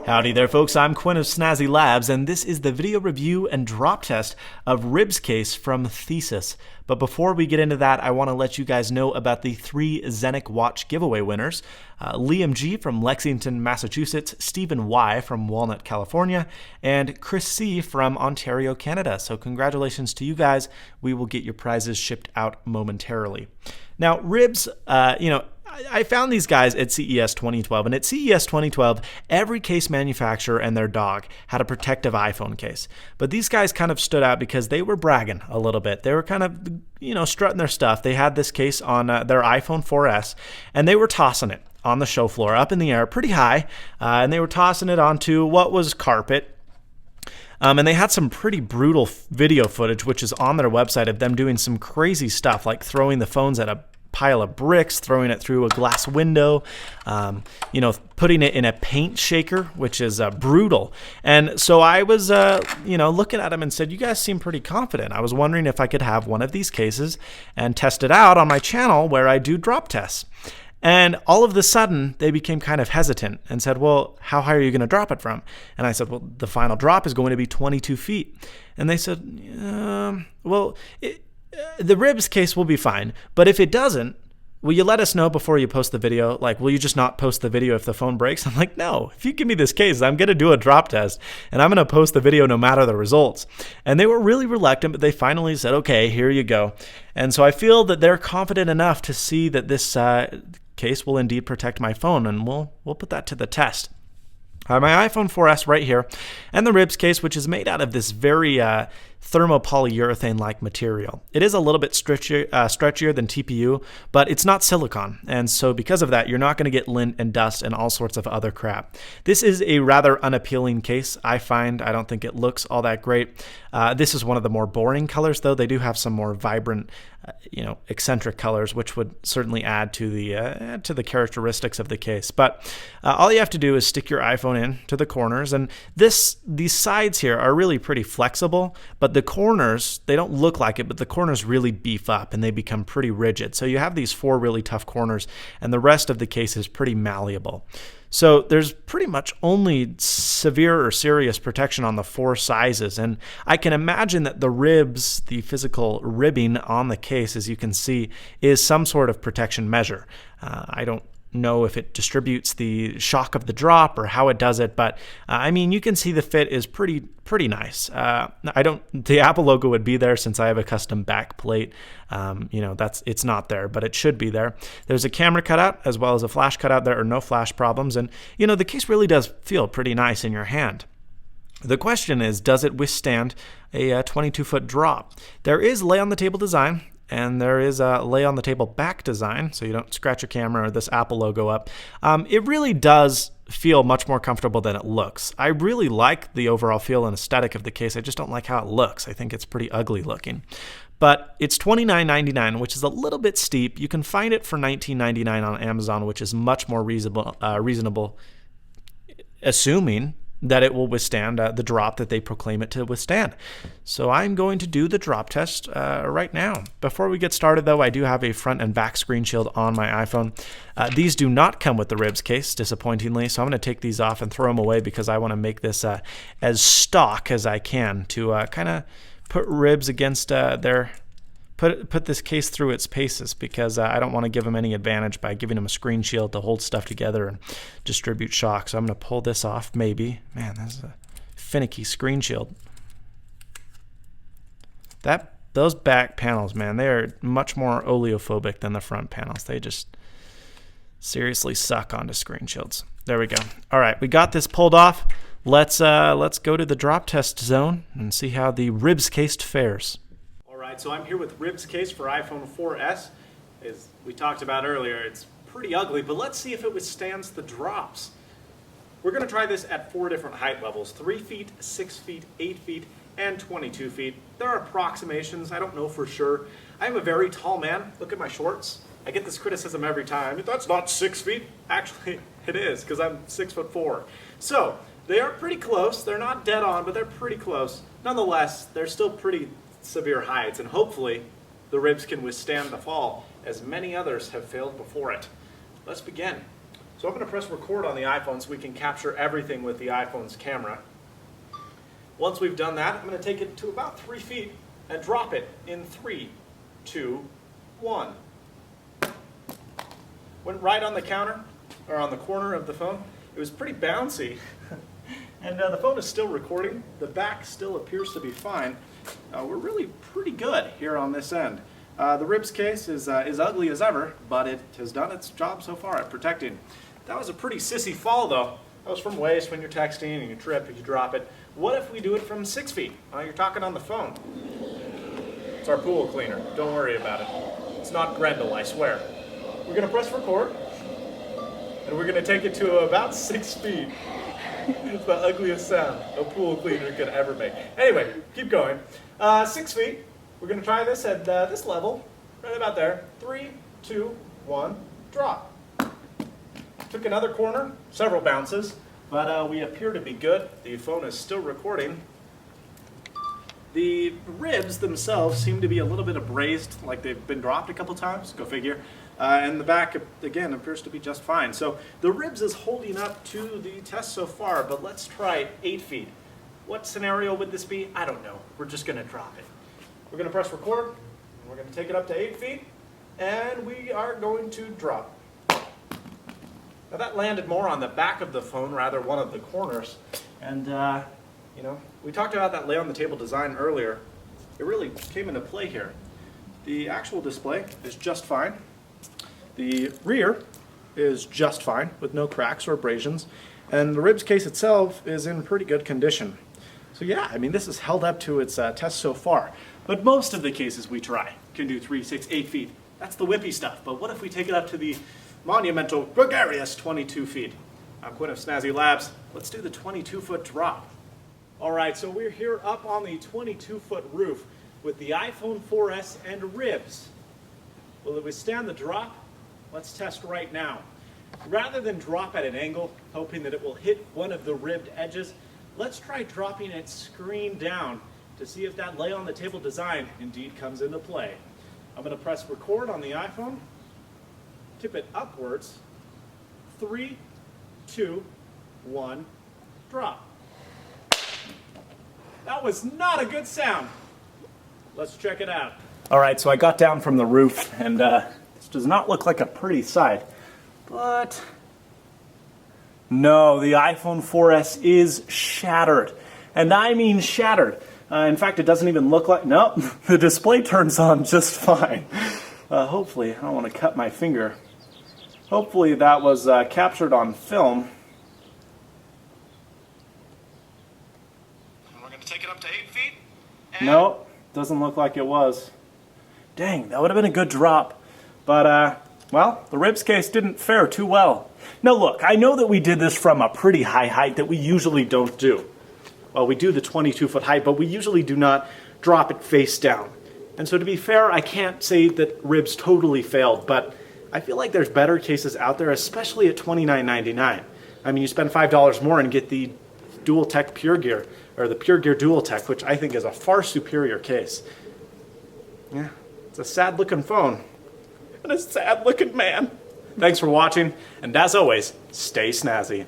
Howdy there folks, I'm Quinn of Snazzy Labs, and this is the video review and drop test of Ribbz case from Thesis. But before we get into that, I want to let you guys know about the 3 Zeniick watch giveaway winners. Liam G. from Lexington, Massachusetts, Stephen Y. from Walnut, California, and Chris C. from Ontario, Canada. So congratulations to you guys. We will get your prizes shipped out momentarily. Now, Ribbz, I found these guys at CES 2012, and at CES 2012, every case manufacturer and their dog had a protective iPhone case. But these guys kind of stood out because they were bragging a little bit. They were kind of, strutting their stuff. They had this case on their iPhone 4S, and they were tossing it on the show floor, up in the air, pretty high, and they were tossing it onto what was carpet. And they had some pretty brutal video footage, which is on their website, of them doing some crazy stuff, like throwing the phones at a pile of bricks, throwing it through a glass window, putting it in a paint shaker, which is brutal. And so I was, looking at them and said, you guys seem pretty confident. I was wondering if I could have one of these cases and test it out on my channel where I do drop tests. And all of a sudden, they became kind of hesitant and said, well, how high are you going to drop it from? And I said, well, the final drop is going to be 22 feet. And they said, the Ribbz case will be fine, but if it doesn't, will you let us know before you post the video? Like, will you just not post the video if the phone breaks? I'm like, no, if you give me this case, I'm going to do a drop test, and I'm going to post the video no matter the results. And they were really reluctant, but they finally said, okay, here you go. And so I feel that they're confident enough to see that this case will indeed protect my phone, and we'll put that to the test. My iPhone 4S right here, and the Ribbz case, which is made out of this very thermopolyurethane-like material. It is a little bit stretchier than TPU, but it's not silicone, and so because of that, you're not going to get lint and dust and all sorts of other crap. This is a rather unappealing case, I find. I don't think it looks all that great. This is one of the more boring colors, though. They do have some more vibrant, eccentric colors, which would certainly add to the characteristics of the case. But all you have to do is stick your iPhone in to the corners, and these sides here are really pretty flexible, but the corners, they don't look like it, but the corners really beef up and they become pretty rigid. So you have these 4 really tough corners, and the rest of the case is pretty malleable. So there's pretty much only severe or serious protection on the 4 sizes, and I can imagine that the ribs, the physical ribbing on the case, as you can see, is some sort of protection measure. I don't know if it distributes the shock of the drop or how it does it, but you can see the fit is pretty nice. The Apple logo would be there since I have a custom back plate. It's not there, but it should be there. There's a camera cutout as well as a flash cutout. There are no flash problems, and the case really does feel pretty nice in your hand. The question is, does it withstand a 22-foot drop? There is lay on the table design, and there is a lay on the table back design, so you don't scratch your camera or this Apple logo up. It really does feel much more comfortable than it looks. I really like the overall feel and aesthetic of the case. I just don't like how it looks. I think it's pretty ugly looking. But it's $29.99, which is a little bit steep. You can find it for $19.99 on Amazon, which is much more reasonable, assuming that it will withstand the drop that they proclaim it to withstand. So I'm going to do the drop test right now. Before we get started, though, I do have a front and back screen shield on my iPhone. These do not come with the Ribbz case, disappointingly, so I'm going to take these off and throw them away because I want to make this as stock as I can to kind of put Ribbz against put this case through its paces, because I don't want to give them any advantage by giving them a screen shield to hold stuff together and distribute shock. So I'm going to pull this off, maybe. Man, that's a finicky screen shield. Those back panels, man, they are much more oleophobic than the front panels. They just seriously suck onto screen shields. There we go. All right, we got this pulled off. Let's go to the drop test zone and see how the Ribbz case fares. So I'm here with Ribbz case for iPhone 4S. As we talked about earlier, it's pretty ugly, but let's see if it withstands the drops. We're going to try this at 4 different height levels: 3 feet, 6 feet, 8 feet, and 22 feet. There are approximations. I don't know for sure. I am a very tall man. Look at my shorts. I get this criticism every time. That's not 6 feet. Actually, it is, because I'm 6'4". So they are pretty close. They're not dead on, but they're pretty close. Nonetheless, they're still pretty severe heights, and hopefully the Ribbz can withstand the fall, as many others have failed before it. Let's begin. So I'm going to press record on the iPhone so we can capture everything with the iPhone's camera. Once we've done that, I'm going to take it to about 3 feet and drop it in 3, 2, 1. Went right on the counter, or on the corner of the phone. It was pretty bouncy. And the phone is still recording. The back still appears to be fine. We're really pretty good here on this end. The Ribbz case is ugly as ever, but it has done its job so far at protecting. That was a pretty sissy fall, though. That was from waist when you're texting and you trip and you drop it. What if we do it from 6 feet? You're talking on the phone. It's our pool cleaner. Don't worry about it. It's not Grendel, I swear. We're going to press record, and we're going to take it to about 6 feet. It's the ugliest sound a pool cleaner could ever make. Anyway, keep going. 6 feet. We're going to try this at this level, right about there. 3, 2, 1, drop. Took another corner, several bounces, but we appear to be good. The phone is still recording. The ribs themselves seem to be a little bit abrased, like they've been dropped a couple times, go figure. And the back, again, appears to be just fine. So the Ribbz is holding up to the test so far, but let's try 8 feet. What scenario would this be? I don't know. We're just going to drop it. We're going to press record, and we're going to take it up to 8 feet, and we are going to drop. Now that landed more on the back of the phone, rather one of the corners. And, you know, we talked about that lay on the table design earlier. It really came into play here. The actual display is just fine. The rear is just fine with no cracks or abrasions. And the Ribbz case itself is in pretty good condition. So yeah, I mean, this has held up to its test so far. But most of the cases we try can do 3, 6, 8 feet. That's the whippy stuff. But what if we take it up to the monumental, gregarious 22 feet? I'm Quinn of Snazzy Labs. Let's do the 22-foot drop. All right, so we're here up on the 22-foot roof with the iPhone 4S and Ribbz. Will it withstand the drop? Let's test right now. Rather than drop at an angle, hoping that it will hit one of the ribbed edges, let's try dropping it screen down to see if that lay on the table design indeed comes into play. I'm going to press record on the iPhone, tip it upwards, 3, 2, 1, drop. That was not a good sound. Let's check it out. All right, so I got down from the roof, and this does not look like a pretty sight, but no, the iPhone 4S is shattered, and I mean shattered. In fact, it doesn't even look like, nope, the display turns on just fine. Hopefully, I don't want to cut my finger. Hopefully that was captured on film. And we're going to take it up to 8 feet. Nope, doesn't look like it was. Dang, that would have been a good drop. But, well, the Ribbz case didn't fare too well. Now look, I know that we did this from a pretty high height that we usually don't do. Well, we do the 22-foot height, but we usually do not drop it face down. And so to be fair, I can't say that Ribbz totally failed, but I feel like there's better cases out there, especially at $29.99. I mean, you spend $5 more and get the Dual Tech Pure Gear, or the Pure Gear Dual Tech, which I think is a far superior case. Yeah, it's a sad-looking phone. And a sad-looking man. Thanks for watching, and as always, stay snazzy.